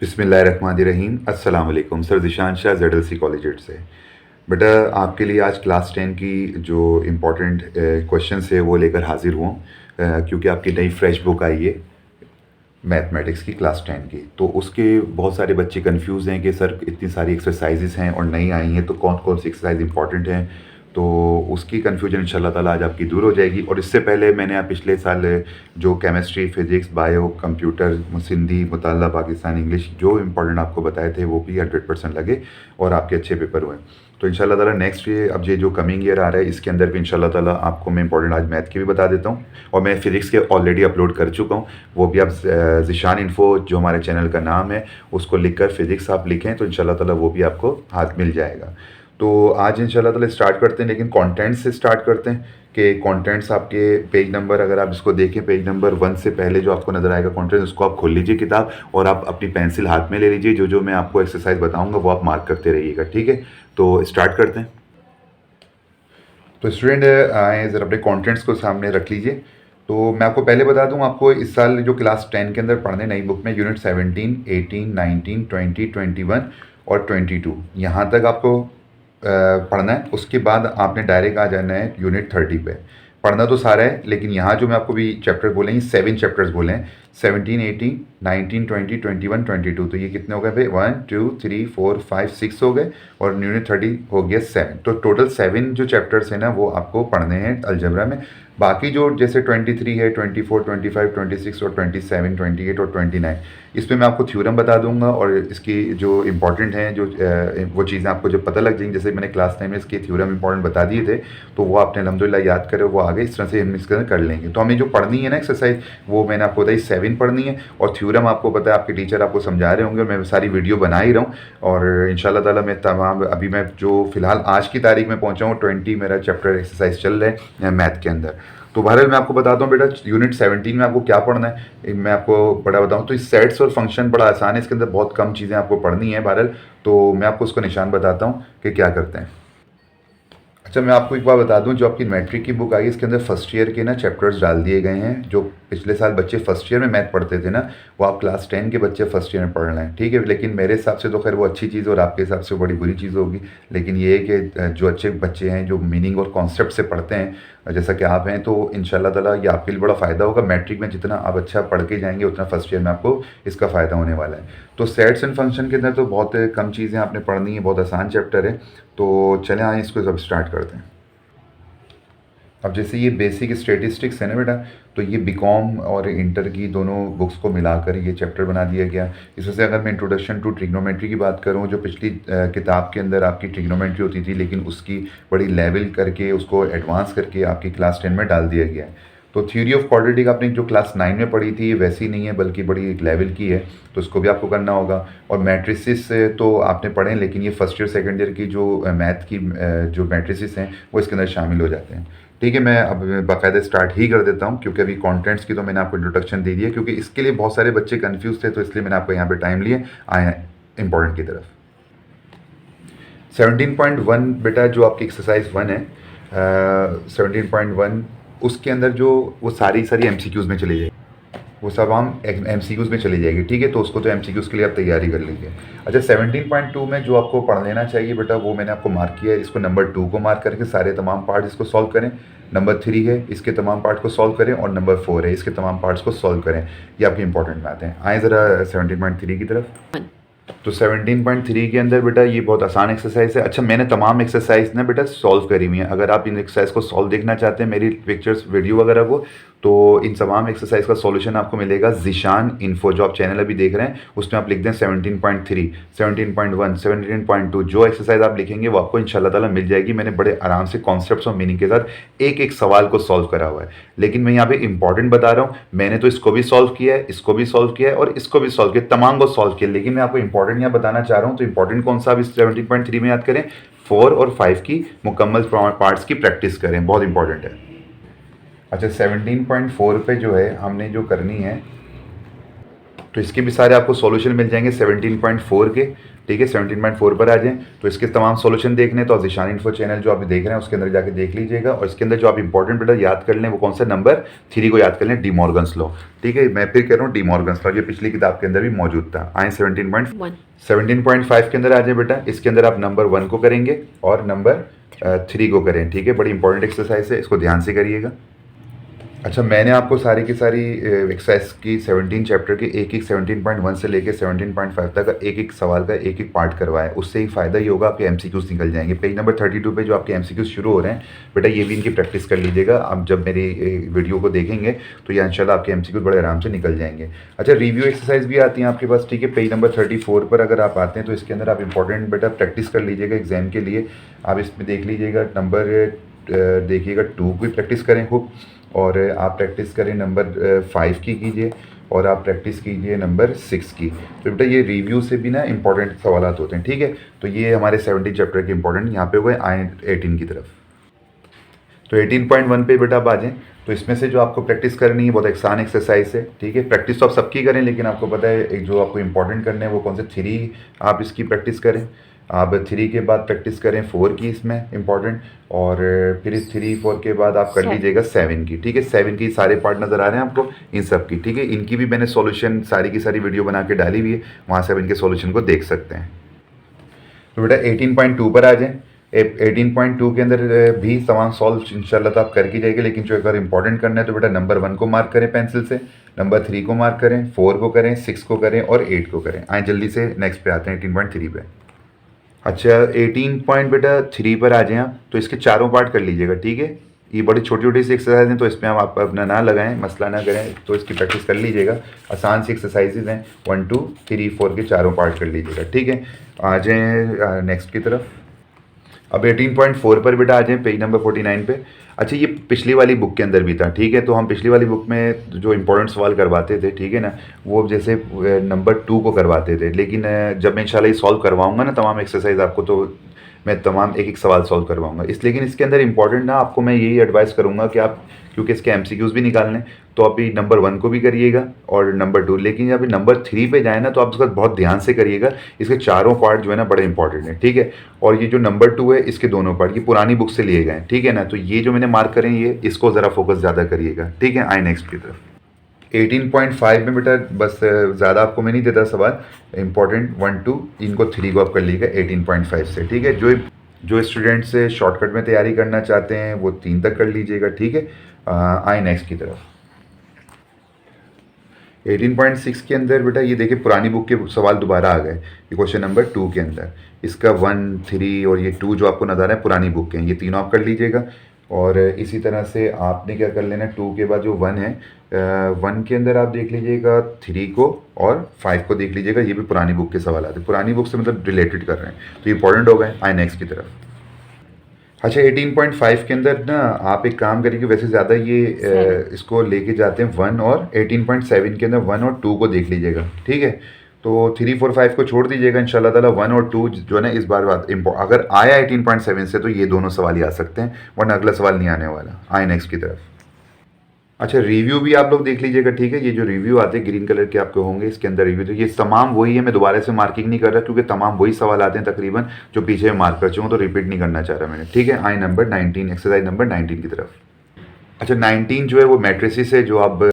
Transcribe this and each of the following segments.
बिस्मिल्लाहिर्रहमानिर्रहीम। अस्सलाम वालेकुम। Sir Zeeshan Shah ZLC college से। बेटा, आपके लिए आज क्लास 10 की जो इम्पोर्टेंट क्वेश्चंस है वो लेकर हाजिर हुआ हूँ, क्योंकि आपकी नई फ्रेश बुक आई है मैथमेटिक्स की क्लास 10 की। तो उसके बहुत सारे बच्चे कंफ्यूज हैं कि सर इतनी सारी एक्सरसाइजेस हैं और नई आई हैं, तो कौन कौन सी एक्सरसाइज इंपॉर्टेंट हैं। तो उसकी कन्फ्यूजन इंशाल्लाह ताला आज आपकी दूर हो जाएगी। और इससे पहले मैंने आप पिछले साल जो chemistry, physics, bio, computer, Sindhi, मुताल्ला पाकिस्तान, इंग्लिश जो इंपॉर्टेंट आपको बताए थे वो भी 100% लगे और आपके अच्छे पेपर हुए। तो इंशाल्लाह ताला नेक्स्ट ईयर, अब ये जो कमिंग ईयर आ रहा है, इसके अंदर भी इंशाल्लाह ताला आपको मैं इंपॉर्टेंट आज मैथ की भी बता देता हूँ। और मैं फिजिक्स के ऑलरेडी अपलोड कर चुका हूँ, वो भी आप ज़िशान इन्फो जो हमारे चैनल का नाम है उसको लिखकर फिजिक्स आप लिखें तो इंशाल्लाह ताला वो भी आपको हाथ मिल जाएगा। तो आज इंशाल्लाह ताला स्टार्ट करते हैं, लेकिन कंटेंट से स्टार्ट करते हैं कि कंटेंट्स आपके पेज नंबर, अगर आप इसको देखें पेज नंबर 1 से पहले जो आपको नज़र आएगा कंटेंट, उसको आप खोल लीजिए किताब और आप अपनी पेंसिल हाथ में ले लीजिए। जो जो मैं आपको एक्सरसाइज बताऊंगा वो आप मार्क करते रहिएगा, ठीक है। तो स्टार्ट करते हैं। तो स्टूडेंट आए ज़रा अपने कंटेंट्स को सामने रख लीजिए। तो मैं आपको पहले बता दूं, आपको इस साल जो क्लास 10 के अंदर पढ़ने नई बुक में यूनिट 17, 18, 19, 20, 21 और 22 यहाँ तक आपको पढ़ना है। उसके बाद आपने डायरेक्ट आ जाना है यूनिट 30 पे। पढ़ना तो सारा है, लेकिन यहाँ जो मैं आपको भी चैप्टर बोलेंगे 7 चैप्टर्स बोले हैं, 17, 18, 19, 20, 21, 22। तो ये कितने हो गए भाई? 1, 2, 3, 4, 5, 6 हो गए और यूनिट 30 हो गया 7। तो टोटल 7 जो चैप्टर्स हैं ना वो आपको पढ़ने हैं अलजेब्रा में। बाकी जो जैसे 23 है, 24, 25, 26 और 27, 28 और 29, इस पर मैं आपको थ्योरम बता दूंगा और इसकी जो इंपॉर्टेंट हैं जो वो चीज़ें आपको जो पता लग जाएंगी। जैसे मैंने क्लास 10 में इसके थ्योरम इंपॉर्टेंट बता दिए थे, तो वो आपने अल्हम्दुलिल्लाह याद करे, वो आगे इस तरह से हम इसके अंदर कर लेंगे। तो हमें जो पढ़नी है ना एक्सरसाइज, वो मैंने आपको बताई 7 पढ़नी है और थ्योरम आपको पता है, आपके टीचर आपको समझा रहे होंगे, मैं सारी वीडियो बना ही रहा हूँ। और इंशाल्लाह ताला मैं तमाम, अभी मैं जो फ़िलहाल आज की तारीख में पहुँचा हूँ 20 मेरा चैप्टर एक्सरसाइज चल रहा है मैथ के अंदर। तो बहरहाल मैं आपको बताता हूँ बेटा, यूनिट 17 में आपको क्या पढ़ना है मैं आपको बड़ा बताऊँ। तो इस सेट्स और फंक्शन बड़ा आसान है, इसके अंदर बहुत कम चीज़ें आपको पढ़नी है बहरहाल। तो मैं आपको उसको निशान बताता हूँ कि क्या करते हैं। अच्छा, मैं आपको एक बार बता दूं, जो आपकी मैट्रिक की बुक आई है इसके अंदर फर्स्ट ईयर के ना चैप्टर्स डाल दिए गए हैं। जो पिछले साल बच्चे फर्स्ट ईयर में मैथ पढ़ते थे ना, वो आप क्लास 10 के बच्चे फर्स्ट ईयर में पढ़ रहे हैं, ठीक है। लेकिन मेरे हिसाब से तो खैर वो अच्छी चीज़ और आपके हिसाब से बड़ी बुरी चीज़ होगी। लेकिन ये है कि जो अच्छे बच्चे हैं जो मीनिंग और कॉन्सेप्ट से पढ़ते हैं जैसा कि आप हैं, तो इंशाल्लाह ताला ये आपके लिए बड़ा फ़ायदा होगा। मैट्रिक में जितना आप अच्छा पढ़ के जाएंगे उतना फर्स्ट ईयर में आपको इसका फ़ायदा होने वाला है। तो सेट्स एंड फंक्शन के अंदर तो बहुत कम चीज़ें आपने पढ़नी है, बहुत आसान चैप्टर है। तो चलें आए इसको सब स्टार्ट करते हैं। अब जैसे ये बेसिक स्टेटिस्टिक्स है ना बेटा, तो ये बीकॉम और इंटर की दोनों बुक्स को मिलाकर ये चैप्टर बना दिया गया। इसमें से अगर मैं इंट्रोडक्शन टू ट्रिग्नोमेट्री की बात करूँ, जो पिछली किताब के अंदर आपकी ट्रिग्नोमेट्री होती थी, लेकिन उसकी बड़ी लेवल करके उसको एडवांस करके आपकी क्लास 10 में डाल दिया गया है। तो थ्योरी ऑफ क्वाड्रेटिक आपने जो क्लास 9 में पढ़ी थी वैसी नहीं है, बल्कि बड़ी एक लेवल की है, तो उसको भी आपको करना होगा। और मैट्रिसेस तो आपने पढ़े, लेकिन ये फर्स्ट ईयर सेकेंड ईयर की जो मैथ की जो मैट्रिसेस हैं वो इसके अंदर शामिल हो जाते हैं, ठीक है। मैं अब बाकायदा स्टार्ट ही कर देता हूँ, क्योंकि अभी कंटेंट्स की तो मैंने आपको इंट्रोडक्शन दे दी है, क्योंकि इसके लिए बहुत सारे बच्चे कंफ्यूज थे, तो इसलिए मैंने आपको यहाँ पे टाइम लिए आए हैं इंपॉर्टेंट की तरफ। 17.1 बेटा, जो आपकी एक्सरसाइज 1 है 17.1, उसके अंदर जो वो सारी MCQs में चली जाएगी, वो सब हम MCQs में चली जाएगी, ठीक है। तो उसको तो MCQs के लिए आप तैयारी कर लीजिए। अच्छा, 17.2 में जो आपको पढ़ लेना चाहिए बेटा, वो मैंने आपको मार्क किया है। इसको नंबर 2 को मार्क करके सारे तमाम पार्ट इसको सॉल्व करें। नंबर 3 है, इसके तमाम पार्ट को सॉल्व करें। और नंबर 4 है, इसके तमाम पार्ट्स को सॉल्व करें। ये आपकी इंपॉर्टेंट बात है। आए ज़रा 17.3 की तरफ। तो 17.3 के अंदर बेटा ये बहुत आसान एक्सरसाइज है। अच्छा, मैंने तमाम एक्सरसाइज ना बेटा सॉल्व करी हुई है। अगर आप इन एक्सरसाइज को सॉल्व देखना चाहते हैं, मेरी पिक्चर्स वीडियो वगैरह को, तो इन तमाम एक्सरसाइज का सॉल्यूशन आपको मिलेगा ज़िशान इन्फो, जो आप चैनल अभी देख रहे हैं उसमें आप लिख दें 17.3, 17.1, 17.2। जो एक्सरसाइज आप लिखेंगे वो आपको इंशाल्लाह ताला मिल जाएगी। मैंने बड़े आराम से कॉन्सेप्ट्स और मीनिंग के साथ एक एक सवाल को सॉल्व करा हुआ है। लेकिन मैं यहाँ पे इंपॉर्टेंट बता रहा हूँ, मैंने तो इसको भी सॉल्व किया है, इसको भी सॉल्व किया है और इसको भी सॉल्व किया, तमाम को सॉल्व किया। लेकिन मैं आपको इंपॉर्टेंट यहाँ बताना चाह रहा हूँ। तो इंपॉर्टेंट कौन सा, आप इस 17.3 में याद करें, 4 और 5 की मुकम्मल पार्ट्स की प्रैक्टिस करें, बहुत इंपॉर्टेंट है। अच्छा, 17.4 पे जो है हमने जो करनी है, तो इसके भी सारे आपको सॉल्यूशन मिल जाएंगे 17.4 के, ठीक है। 17.4 पर आ जाएं तो इसके तमाम सॉल्यूशन देखने तो आप ज़ीशान इन्फो चैनल जो आप देख रहे हैं उसके अंदर जाके देख लीजिएगा। और इसके अंदर जो आप इंपॉर्टेंट बेटा याद कर लें वो कौन सा, नंबर 3 को याद कर लें, डी मॉर्गन्स लॉ, ठीक है। मैं फिर कह रहा हूँ डी मॉर्गन्स लॉ, जो पिछली किताब के अंदर भी मौजूद था। आए 17.5 के अंदर आ जाए बेटा। इसके अंदर आप नंबर 1 को करेंगे और नंबर 3 को करें, ठीक है। बड़ी इंपॉर्टेंट एक्सरसाइज है, इसको ध्यान से करिएगा। अच्छा, मैंने आपको सारी की सारी एक्सरसाइज की 17 चैप्टर के एक 17.1 से लेके 17.5 तक का एक सवाल का एक पार्ट करवाया। उससे ही फ़ायदा ये होगा आपके एमसीक्यूज निकल जाएंगे। पेज नंबर 32 पे जो आपके एमसीक्यूज शुरू हो रहे हैं बेटा, ये भी इनकी प्रैक्टिस कर लीजिएगा। आप जब मेरी वीडियो को देखेंगे तो ये इंशाल्लाह आपके एमसीक्यूज बड़े आराम से निकल जाएंगे। अच्छा, रिव्यू एक्सरसाइज भी आती हैं आपके पास, ठीक है। पेज नंबर 34 पर अगर आप आते हैं तो इसके अंदर आप इंपॉर्टेंट बेटा प्रैक्टिस कर लीजिएगा एग्जाम के लिए। आप इसमें देख लीजिएगा नंबर देखिएगा 2 की प्रैक्टिस करें खूब, और आप प्रैक्टिस करें नंबर 5 की कीजिए, और आप प्रैक्टिस कीजिए नंबर 6 की। तो बेटा ये रिव्यू से भी ना इंपॉर्टेंट सवाल होते हैं, ठीक है। तो ये हमारे 17 चैप्टर के इंपॉर्टेंट यहाँ पे हो गए। आए 18 की तरफ। तो 18.1 पे बेटा आप आ जाएँ। तो इसमें से जो आपको प्रैक्टिस करनी है बहुत आसान एक्सरसाइज है, ठीक है। प्रैक्टिस तो आप सबकी करें, लेकिन आपको पता है एक जो आपको इंपॉर्टेंट करना है वो कौन से, 3 आप इसकी प्रैक्टिस करें। आप 3 के बाद प्रैक्टिस करें 4 की, इसमें इंपॉर्टेंट। और फिर इस 3 4 के बाद आप कर लीजिएगा 7 की, ठीक है। 7 की सारे पार्ट नज़र आ रहे हैं आपको इन सब की, ठीक है। इनकी भी मैंने सॉल्यूशन सारी की सारी वीडियो बना के डाली हुई है, वहाँ से आप इनके सॉल्यूशन को देख सकते हैं। तो बेटा 18.2 पर आ जाएं। 18.2 के अंदर भी तमाम सॉल्व इंशाल्लाह तो आप करके जाएंगे, लेकिन जो अगर इंपॉर्टेंट करना है तो बेटा नंबर 1 को मार्क करें पेंसिल से, नंबर 3 को मार्क करें, 4 को करें, 6 को करें और 8 को करें। आए जल्दी से नेक्स्ट पे आते हैं 18.3 पे। अच्छा, 18.3 पर आ जाएं आप। तो इसके चारों पार्ट कर लीजिएगा, ठीक है। ये बड़ी छोटी छोटी सी एक्सरसाइज हैं, तो इसमें आप अपना ना लगाएं, मसला ना करें, तो इसकी प्रैक्टिस कर लीजिएगा। आसान सी एक्सरसाइजेज हैं, 1 2 3 4 के चारों पार्ट कर लीजिएगा, ठीक है। आ जाएँ नेक्स्ट की तरफ। अब 18.4 पर बेटा आ जाएँ, पेज नंबर 49 पे। अच्छा, ये पिछली वाली बुक के अंदर भी था, ठीक है। तो हम पिछली वाली बुक में जो इंपॉर्टेंट सवाल करवाते थे, ठीक है ना, वो जैसे नंबर 2 को करवाते थे। लेकिन जब मैं इंशाल्लाह ये सॉल्व करवाऊंगा ना तमाम एक्सरसाइज आपको, तो मैं तमाम एक एक सवाल सॉल्व करवाऊंगा। इसलिए लेकिन इसके अंदर इंपॉर्टेंट ना आपको मैं यही एडवाइस करूंगा कि आप, क्योंकि इसके एमसीक्यूज भी निकालने, तो आप ये नंबर 1 को भी करिएगा और नंबर 2। लेकिन जब नंबर 3 पे जाए ना तो आप इसका बहुत ध्यान से करिएगा। इसके चारों पार्ट जो है ना बड़े इंपॉर्टेंट है, ठीक है। और ये जो नंबर 2 है इसके दोनों पार्ट ये पुरानी बुक से लिए गए हैं, ठीक है ना। तो ये जो मैंने मार्क करें ये इसको ज़रा फोकस ज़्यादा करिएगा, ठीक है। आए नेक्स्ट की तरफ। 18.5 में बेटा बस ज़्यादा आपको मैं नहीं देता सवाल, इंपॉर्टेंट 1 2 इनको 3 को आप कर लीजिएगा 18.5 से, ठीक है। जो स्टूडेंट्स शॉर्टकट में तैयारी करना चाहते हैं वो 3 तक कर लीजिएगा, ठीक है। आए नेक्स्ट की तरफ। 18.6 के अंदर बेटा ये देखिए पुरानी बुक के सवाल दोबारा आ गए। ये क्वेश्चन नंबर 2 के अंदर इसका 1 3 और ये 2 जो आपको नजर आ रहा है पुरानी बुक के हैं, ये तीनों आप कर लीजिएगा। और इसी तरह से आपने क्या कर लेना, 2 के बाद जो 1 है, 1 के अंदर आप देख लीजिएगा 3 को और 5 को देख लीजिएगा। ये भी पुरानी बुक के सवाल आते हैं, पुरानी बुक से मतलब रिलेटेड कर रहे हैं, तो इंपॉर्टेंट हो गए। आए नेक्स्ट की तरफ। अच्छा, 18.5 के अंदर ना आप एक काम करिए, वैसे ज़्यादा ये इसको लेके जाते हैं 1 और 18.7 के अंदर 1 और 2 को देख लीजिएगा, ठीक है। तो 3 4 5 को छोड़ दीजिएगा इंशाल्लाह ताला। 1 और 2 जो है ना इस बार बात अगर आया 18.7 से तो ये दोनों सवाल ही आ सकते हैं, वरना अगला सवाल नहीं आने वाला। आए नेक्स्ट की तरफ। अच्छा, रिव्यू भी आप लोग देख लीजिएगा, ठीक है। ये जो रिव्यू आते हैं ग्रीन कलर के आपके होंगे, इसके अंदर रिव्यू, तो ये तमाम वही है। मैं दोबारा से मार्किंग नहीं कर रहा क्योंकि तमाम वही सवाल आते हैं तकरीबन जो पीछे मार्क कर चुका हूँ, तो रिपीट नहीं करना चाह रहा मैंने, ठीक है। आए नंबर 19, एक्सरसाइज नंबर 19 की तरफ। अच्छा, 19 जो है वो मैट्रिसेस है, जो आप 1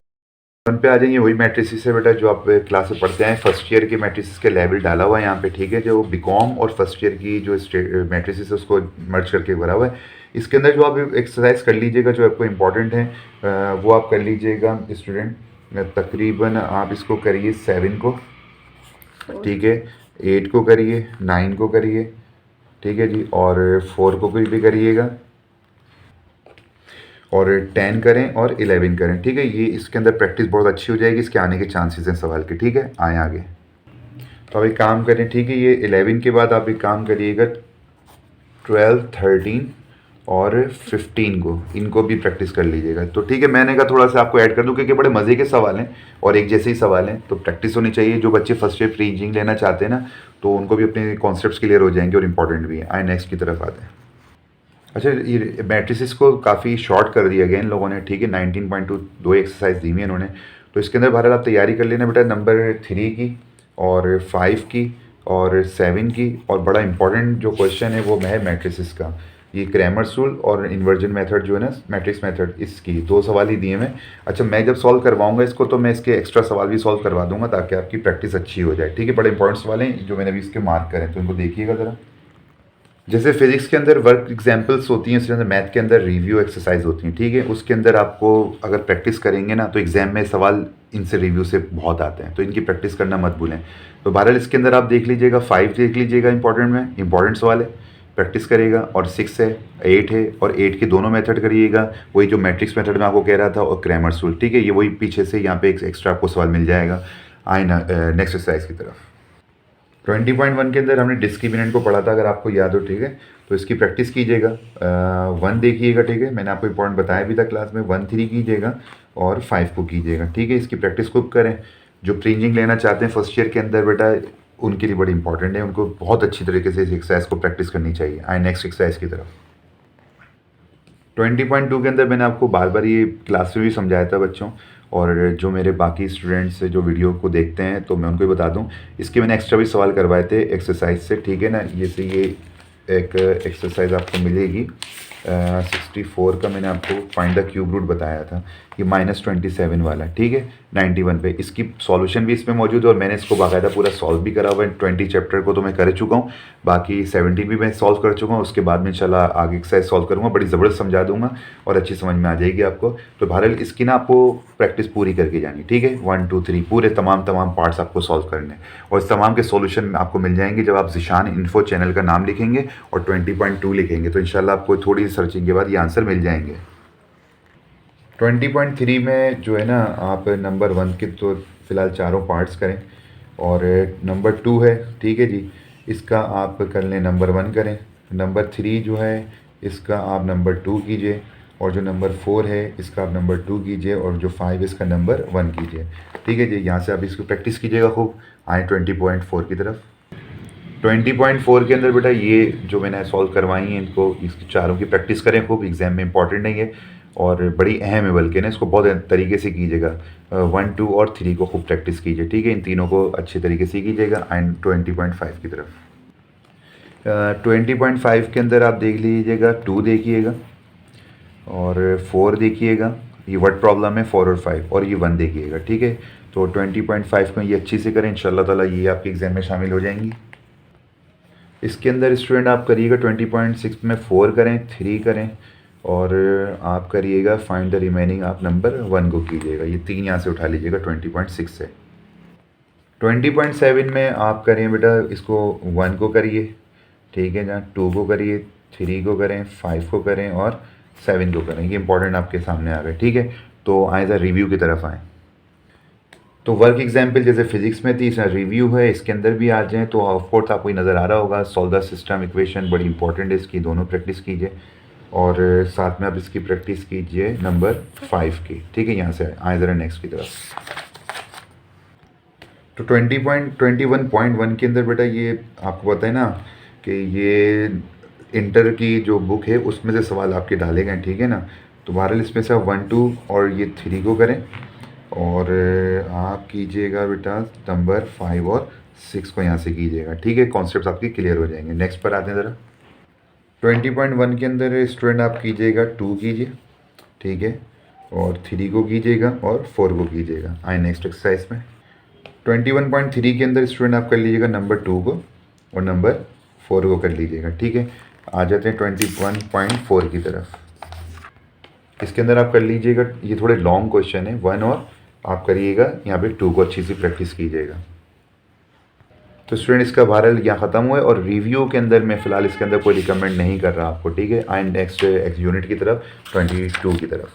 पे आ जाएंगे, वही मैट्रिसेस है बेटा जो आप क्लास में पढ़ते हैं। फर्स्ट ईयर के मैट्रिसेस के लेवल डाला हुआ है यहाँ पे, ठीक है। जो बीकॉम और फर्स्ट ईयर की जो मैट्रिसेस है उसको मर्ज करके भरा हुआ है। इसके अंदर जो आप एक्सरसाइज कर लीजिएगा जो आपको इम्पॉर्टेंट है वो आप कर लीजिएगा स्टूडेंट। तकरीबन आप इसको करिए 7 को, ठीक है, 8 को करिए, 9 को करिए, ठीक है जी, और 4 को भी करिएगा, और 10 करें और 11 करें, ठीक है। ये इसके अंदर प्रैक्टिस बहुत अच्छी हो जाएगी, इसके आने के चांसेस हैं सवाल के, ठीक है। आए आगे। तो अब एक काम करें, ठीक है, ये 11 के बाद आप एक काम करिएगा 12 13 और 15 को, इनको भी प्रैक्टिस कर लीजिएगा। तो ठीक है, मैंने कहा थोड़ा सा आपको ऐड कर दूं क्योंकि बड़े मज़े के सवाल हैं और एक जैसे ही सवाल हैं, तो प्रैक्टिस होनी चाहिए। जो बच्चे फर्स्ट ईयर प्री इंजीनियरिंग लेना चाहते हैं ना, तो उनको भी अपने कॉन्सेप्ट्स क्लियर हो जाएंगे और इंपॉर्टेंट भी है। आए नेक्स्ट की तरफ आते हैं। अच्छा, ये मैट्रिसेस को काफ़ी शॉर्ट कर दिया गया इन लोगों ने, ठीक है। 19.2 दो एक्सरसाइज दी हुई है इन्होंने, तो इसके अंदर बहरहाल आप तैयारी कर लेना बेटा नंबर 3 की और 5 की और 7 की, और बड़ा इंपॉर्टेंट जो क्वेश्चन है वो है मैट्रिसेस का, ये क्रैमर्स रूल और इन्वर्जन मेथड जो है ना मैट्रिक्स मेथड, इसकी 2 सवाल ही दिए मैं। अच्छा, मैं जब सॉल्व करवाऊंगा इसको तो मैं इसके एक्स्ट्रा सवाल भी सॉल्व करवा दूंगा ताकि आपकी प्रैक्टिस अच्छी हो जाए, ठीक है। बड़े इंपॉर्टेंट सवाल हैं जो मैंने अभी इसके मार्क करें, तो इनको देखिएगा ज़रा। जैसे फिजिक्स के अंदर वर्क एग्जाम्पल्स होती हैं, उसके अंदर मैथ के अंदर रिव्यू एक्सरसाइज होती हैं, ठीक है। उसके अंदर आपको अगर प्रैक्टिस करेंगे ना तो एग्जाम में सवाल इनसे रिव्यू से बहुत आते हैं, तो इनकी प्रैक्टिस करना मत भूलें। तो बहरहाल इसके अंदर आप देख लीजिएगा 5 देख लीजिएगा, इंपॉर्टेंट में इंपॉर्टेंट सवाल है, प्रैक्टिस करेगा। और 6 है, 8 है, और 8 के दोनों मेथड करिएगा, वही जो मैट्रिक्स मेथड में आपको कह रहा था, और क्रैमर्स रूल, ठीक है। ये वही पीछे से यहाँ पे एक एक्स्ट्रा आपको सवाल मिल जाएगा। आए ना नेक्स्ट एक्सरसाइज की तरफ। 20.1 के अंदर हमने डिस्क्रिमिनेंट को पढ़ा था, अगर आपको याद हो, ठीक है। तो इसकी प्रैक्टिस कीजिएगा। 1 देखिएगा, ठीक है, मैंने आपको इंपॉर्टेंट बताया भी था क्लास में। 1 3 कीजिएगा और 5 को कीजिएगा, ठीक है। इसकी प्रैक्टिस खूब करें। जो प्रीजिंग लेना चाहते हैं फर्स्ट ईयर के अंदर बेटा, उनके लिए बड़ी इंपॉर्टेंट है, उनको बहुत अच्छी तरीके से इस एक्सरसाइज को प्रैक्टिस करनी चाहिए। आए नेक्स्ट एक्सरसाइज की तरफ। 20.2 के अंदर मैंने आपको बार बार ये क्लास में भी समझाया था बच्चों, और जो मेरे बाकी स्टूडेंट्स जो वीडियो को देखते हैं तो मैं उनको ही बता दूं, इसके मैंने एक्स्ट्रा भी सवाल करवाए थे एक्सरसाइज से, ठीक है ना। ये एक एक्सरसाइज आपको मिलेगी 64 का, मैंने आपको फाइंड द क्यूब रूट बताया था, ये -27 वाला, ठीक है, 91 पे। इसकी सॉल्यूशन भी इसमें मौजूद है और मैंने इसको बाकायदा पूरा सॉल्व भी करा हुआ है। 20 चैप्टर को तो मैं कर चुका हूँ, बाकी 17 भी मैं सॉल्व कर चुका हूँ। उसके बाद में इंशाल्लाह आगे एक्सरसाइज सॉल्व करूँगा, बड़ी ज़बरदस्त समझा दूंगा और अच्छी समझ में आ जाएगी आपको। तो बहरहाल इसकी ना आपको प्रैक्टिस पूरी करके जानी, ठीक है। 1 2 3 पूरे तमाम पार्ट्स आपको सॉल्व करने, और इस तमाम के सॉल्यूशन आपको मिल जाएंगे जब आप ज़िशान इन्फो चैनल का नाम लिखेंगे और 20.2 लिखेंगे, तो इंशाल्लाह आपको थोड़ी सर्चिंग के बाद ये आंसर मिल जाएंगे। 20.3 में जो है ना, आप नंबर 1 के तो फ़िलहाल चारों पार्ट्स करें, और नंबर 2 है, ठीक है जी, इसका आप कर लें नंबर 1 करें। नंबर 3 जो है इसका आप नंबर 2 कीजिए, और जो नंबर 4 है इसका आप नंबर 2 कीजिए, और जो 5 इसका नंबर 1 कीजिए, ठीक है जी। यहाँ से आप इसको प्रैक्टिस कीजिएगा खूब। आए 20.4 की तरफ। 20.4 के अंदर बेटा ये जो मैंने सॉल्व करवाई हैं, इनको इसकी चारों की प्रैक्टिस करें खूब, एग्जाम में इंपॉर्टेंट नहीं है और बड़ी अहम है, बल्कि ना इसको बहुत तरीके से कीजिएगा। 1 2 और 3 को खूब प्रैक्टिस कीजिए, ठीक है, इन तीनों को अच्छे तरीके से कीजिएगा। एंड 20.5 की तरफ। 20.5 के अंदर आप देख लीजिएगा 2 देखिएगा और 4 देखिएगा, ये वर्ड प्रॉब्लम है 4 और 5, और ये 1 देखिएगा, ठीक है। तो 20.5 में ये अच्छी से करें, इंशाल्लाह ताला ये आपके एग्ज़ाम में शामिल हो जाएंगी। इसके अंदर स्टूडेंट आप करिएगा 20.6 में 4 करें, 3 करें, और आप करिएगा फाइंड द रिमेनिंग, आप नंबर 1 को कीजिएगा, ये 3 यहाँ से उठा लीजिएगा 20.6 से। 20.7 में आप करें बेटा इसको 1 को करिए, ठीक है, जहाँ 2 को करिए, 3 को करें, 5 को करें और 7 को करें। ये इंपॉर्टेंट आपके सामने आ गए, ठीक है। तो आए ज़रा रिव्यू की तरफ आएँ। तो वर्क एग्जाम्पल जैसे फिजिक्स में थी, इसमें रिव्यू है, इसके अंदर भी आ जाएँ तो ऑफकोर्स आपको नज़र आ रहा होगा। सॉल्व द सिस्टम इक्वेशन बड़ी इंपॉर्टेंट है, इसकी दोनों प्रैक्टिस कीजिए, और साथ में आप इसकी प्रैक्टिस कीजिए नंबर 5 की, ठीक है। यहाँ से आए ज़रा नेक्स्ट की तरफ। तो 21.1 के अंदर बेटा ये आपको पता है ना कि ये इंटर की जो बुक है उसमें से सवाल आपके डाले गए, ठीक है ना। तो बहरहाल इसमें से आप 1 2 और ये 3 को करें, और आप कीजिएगा बेटा नंबर 5 और 6 को यहाँ से कीजिएगा, ठीक है। कॉन्सेप्ट आपके क्लियर हो जाएंगे। नेक्स्ट पर आते हैं ज़रा। 20.1 के अंदर स्टूडेंट आप कीजिएगा 2 कीजिए, ठीक है, और 3 को कीजिएगा और 4 को कीजिएगा। आए नेक्स्ट एक्सरसाइज में। 21.3 के अंदर स्टूडेंट आप कर लीजिएगा नंबर 2 को और नंबर 4 को कर लीजिएगा, ठीक है। आ जाते हैं 21.4 की तरफ। इसके अंदर आप कर लीजिएगा, ये थोड़े लॉन्ग क्वेश्चन है, 1 और आप करिएगा यहाँ पे 2 को अच्छी सी प्रैक्टिस कीजिएगा। तो स्टूडेंट इसका बहरहाल यहाँ ख़त्म हुआ है, और रिव्यू के अंदर मैं फ़िलहाल इसके अंदर कोई रिकमेंड नहीं कर रहा आपको, ठीक है। एंड नेक्स्ट यूनिट की तरफ 22 की तरफ।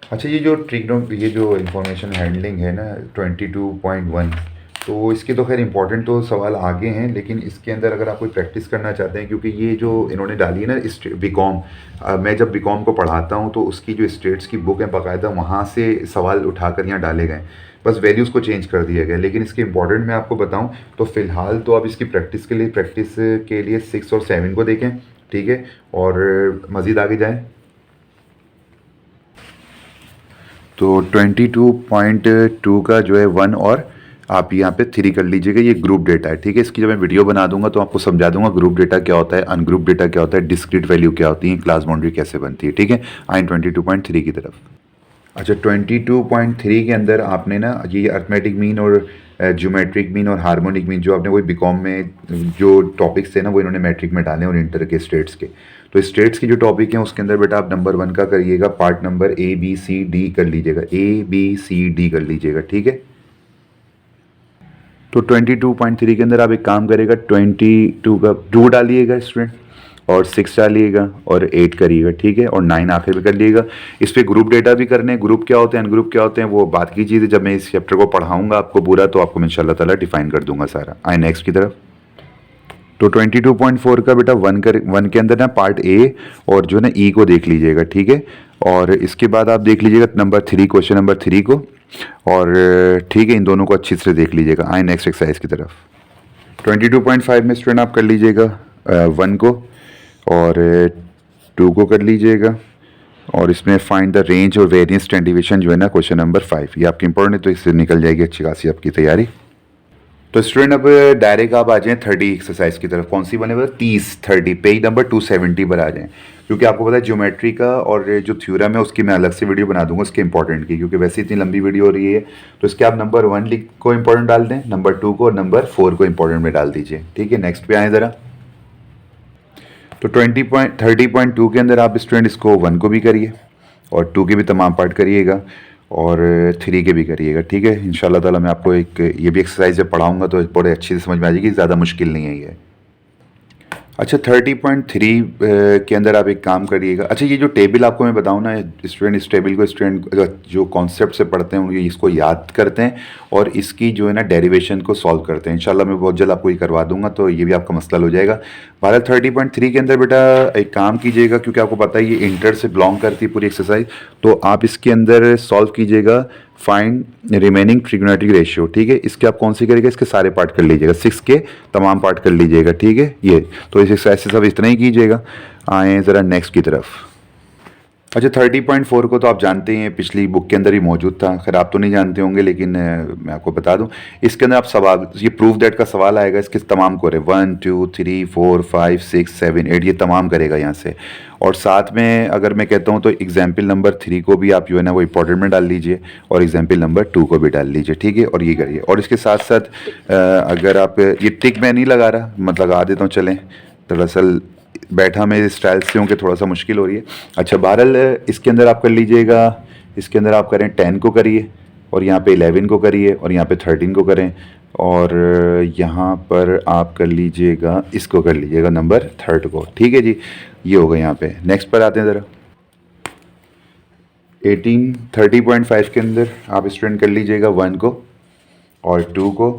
अच्छा, ये जो इंफॉर्मेशन हैंडलिंग है ना 22.1, तो इसके तो खैर इंपॉर्टेंट तो सवाल आगे हैं, लेकिन इसके अंदर अगर आप कोई प्रैक्टिस करना चाहते हैं, क्योंकि ये जो इन्होंने डाली है ना बीकॉम, मैं जब बीकॉम को पढ़ाता हूँ तो उसकी जो स्टेट्स की बुक है बाकायदा वहाँ से सवाल उठाकर यहाँ डाले गए, बस वैल्यूज़ को चेंज कर दिया गया। लेकिन इसके इंपॉर्टेंट मैं आपको बताऊँ तो फ़िलहाल तो आप इसकी प्रैक्टिस के लिए 6 और 7 को देखें, ठीक है, और मज़ीद आगे जाएँ तो 22.2 का जो है 1 और आप यहाँ पे 3 कर लीजिएगा। ये ग्रुप डेटा है, ठीक है। इसकी जब मैं वीडियो बना दूंगा तो आपको समझा दूंगा ग्रुप डेटा क्या होता है, अनग्रुप डेटा क्या होता है, डिस्क्रीट वैल्यू क्या होती है, क्लास बाउंड्री कैसे बनती है, ठीक है। आइन 22.3 की तरफ। अच्छा, 22.3 के अंदर आपने ना ये अर्थमेटिक मीन और ज्योमेट्रिक मीन और हार्मोनिक मीन जो आपने वही बीकॉम में जो टॉपिक्स थे ना वो इन्होंने मैट्रिक में डाले और इंटर के स्टेट्स के। तो स्टेट्स की जो टॉपिक हैं उसके अंदर बेटा आप नंबर 1 का करिएगा, पार्ट नंबर ABCD कर लीजिएगा, ABCD कर लीजिएगा, ठीक है। तो 22.3 के अंदर आप एक काम करेगा, 22 का 2 डालिएगा स्टूडेंट, और 6 डालिएगा और 8 करिएगा, ठीक है, और 9 आखिर में कर लिएगा। इस पे ग्रुप डेटा भी करने हैं, ग्रुप क्या होते हैं, अनग्रुप क्या होते हैं, वो बात की चीज़ है। जब मैं इस चैप्टर को पढ़ाऊंगा आपको पूरा तो आपको मैं इंशाल्लाह ताला डिफाइन कर दूंगा सारा। आए नेक्स्ट की तरफ। तो 22.4 का बेटा 1 के अंदर ना पार्ट ए और जो ना ई को देख लीजिएगा, ठीक है। और इसके बाद आप देख लीजिएगा नंबर 3, क्वेश्चन नंबर 3 को, और ठीक है इन दोनों को अच्छी से देख लीजिएगा। आए नेक्स्ट एक्सरसाइज की तरफ। 22.5 में स्टूडेंट आप कर लीजिएगा 1 को और 2 को कर लीजिएगा, और इसमें फाइंड द रेंज और वेरिएंस डेरिवेशन जो है ना क्वेश्चन नंबर 5, ये आपकी इंपॉर्टेंट है, तो इससे निकल जाएगी अच्छी खासी आपकी तैयारी। तो स्टूडेंट अब डायरेक्ट आप आ जाएं 30 एक्सरसाइज की तरफ। कौन सी बने हुए 30 पेज नंबर 270 पर आ जाएं, क्योंकि आपको पता है ज्योमेट्री का और जो थ्योरम है उसकी मैं अलग से वीडियो बना दूंगा उसके इंपॉर्टेंट की, क्योंकि वैसे इतनी लंबी वीडियो हो रही है। तो इसके आप नंबर 1 को इंपॉर्टेंट डाल दें, नंबर 2 को और नंबर 4 को इंपॉर्टेंट में डाल दीजिए, ठीक है। नेक्स्ट पे आए ज़रा। तो 30.2 के अंदर आप स्टूडेंट इसको 1 को भी करिए और 2 के भी तमाम पार्ट करिएगा और 3 के भी करिएगा, ठीक है। इंशाल्लाह ताला मैं आपको एक ये भी एक्सरसाइज जब पढ़ाऊंगा तो बड़े अच्छे से समझ में आ जाएगी, ज़्यादा मुश्किल नहीं है ये। अच्छा, 30.3 के अंदर आप एक काम करिएगा। अच्छा, ये जो टेबल आपको मैं बताऊँ ना स्टूडेंट, इस टेबल को स्टूडेंट जो कॉन्सेप्ट से पढ़ते हैं ये इसको याद करते हैं और इसकी जो है ना डेरिवेशन को सॉल्व करते हैं। इंशाल्लाह मैं बहुत जल्द आपको ये करवा दूंगा, तो ये भी आपका मसला हो जाएगा। भारत 30.3 के अंदर बेटा एक काम कीजिएगा, क्योंकि आपको पता है ये इंटर से बिलोंग करती है पूरी एक्सरसाइज, तो आप इसके अंदर सॉल्व कीजिएगा फाइंड रिमेनिंग ट्रिग्नोमेट्रिक रेशियो, ठीक है। इसके आप कौन सी करिएगा, इसके सारे पार्ट कर लीजिएगा, 6 के तमाम पार्ट कर लीजिएगा, ठीक है। ये तो इस एक्सरसाइज से सब इतना ही कीजिएगा। आए ज़रा नेक्स्ट की तरफ। अच्छा, 30.4 को तो आप जानते हैं, पिछली बुक के अंदर ही मौजूद था। खैर आप तो नहीं जानते होंगे, लेकिन मैं आपको बता दूं इसके अंदर आप सवाल, ये प्रूफ दैट का सवाल आएगा, इसके तमाम को 1 2 3 4 5 6 7 8 ये तमाम करेगा यहाँ से। और साथ में अगर मैं कहता हूँ तो एग्जाम्पल नंबर 3 को भी आप जो है ना वो इंपॉर्टेंट में डाल लीजिए और एग्जाम्पल नंबर 2 को भी डाल लीजिए, ठीक है। और ये करिए, और इसके साथ साथ अगर आप ये टिक मैं नहीं लगा रहा, मतलब लगा देता हूँ, चलें, दरअसल बैठा मैं इस स्टाइल से हूँ कि थोड़ा सा मुश्किल हो रही है। अच्छा, बहरहाल इसके अंदर आप कर लीजिएगा, इसके अंदर आप करें 10 को करिए और यहाँ पे 11 को करिए और यहाँ पे 13 को करें, और यहाँ पर आप कर लीजिएगा, इसको कर लीजिएगा नंबर 3 को, ठीक है जी। ये होगा यहाँ पे। नेक्स्ट पर आते हैं ज़रा। 30.5 के अंदर आप स्टूडेंट कर लीजिएगा 1 को और 2 को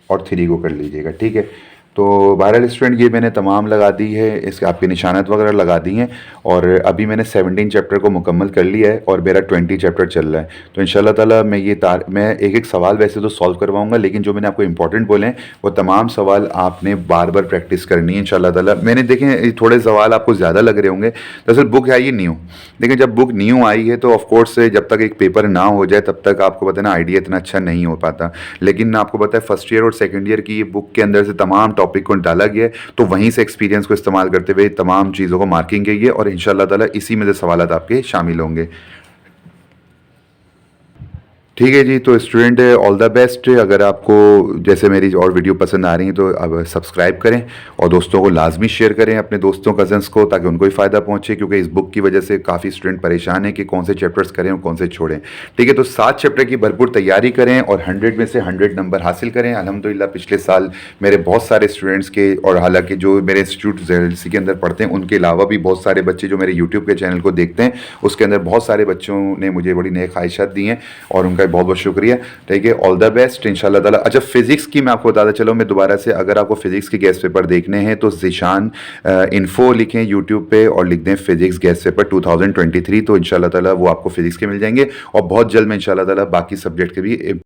और 3 को कर लीजिएगा, ठीक है। तो बहरहाल स्टूडेंट ये मैंने तमाम लगा दी है, इसके आपके निशानात वगैरह लगा दी हैं, और अभी मैंने 17 चैप्टर को मुकम्मल कर लिया है और मेरा 20 चैप्टर चल रहा है। तो इंशाल्लाह ताला मैं मैं एक एक सवाल वैसे तो सॉल्व करवाऊंगा, लेकिन जो मैंने आपको इंपॉर्टेंट बोले हैं वो तमाम सवाल आपने बार बार प्रैक्टिस करनी है इंशाल्लाह ताला। मैंने देखें थोड़े सवाल आपको ज़्यादा लग रहे होंगे, दरअसल बुक है ये न्यू, लेकिन जब बुक न्यू आई है तो ऑफकोर्स जब तक एक पेपर ना हो जाए तब तक आपको पता है ना आइडिया इतना अच्छा नहीं हो पाता। लेकिन आपको पता है फर्स्ट ईयर और सेकेंड ईयर की ये बुक के अंदर से तमाम टॉपिक को डाला गया है, तो वहीं से एक्सपीरियंस को इस्तेमाल करते हुए तमाम चीज़ों को मार्किंग की है और इंशाल्लाह ताला इसी में से सवाल आपके शामिल होंगे, ठीक है जी। तो स्टूडेंट ऑल द बेस्ट। अगर आपको जैसे मेरी और वीडियो पसंद आ रही है तो अब सब्सक्राइब करें और दोस्तों को लाजमी शेयर करें, अपने दोस्तों कज़न्स को, ताकि उनको भी फ़ायदा पहुंचे, क्योंकि इस बुक की वजह से काफ़ी स्टूडेंट परेशान हैं कि कौन से चैप्टर्स करें और कौन से छोड़ें, ठीक है। तो 7 चैप्टर की भरपूर तैयारी करें और 100 में से 100 नंबर हासिल करें। अल्हम्दुलिल्लाह पिछले साल मेरे बहुत सारे स्टूडेंट्स के, और हालांकि जो मेरे इंस्टीट्यूट ZLC के अंदर पढ़ते हैं उनके अलावा भी बहुत सारे बच्चे जो मेरे यूट्यूब के चैनल को देखते हैं, उसके अंदर बहुत सारे बच्चों ने मुझे बड़ी नेक ख्वाहिशात दी हैं और उनका बहुत बहुत शुक्रिया, ठीक है। ऑल द बेस्ट इंशाल्लाह ताला। अच्छा, फिजिक्स की मैं आपको बताता चलो मैं दोबारा से, अगर आपको फिजिक्स के गेस्ट पेपर देखने हैं तो ज़ीशान इन्फो लिखें यूट्यूब पे और लिख दें फिजिक्स गेस्ट पेपर 2023, तो इंशाल्लाह ताला वो आपको फिजिक्स के मिल जाएंगे और बहुत जल्द में इंशाल्लाह ताला बाकी सब्जेक्ट के भी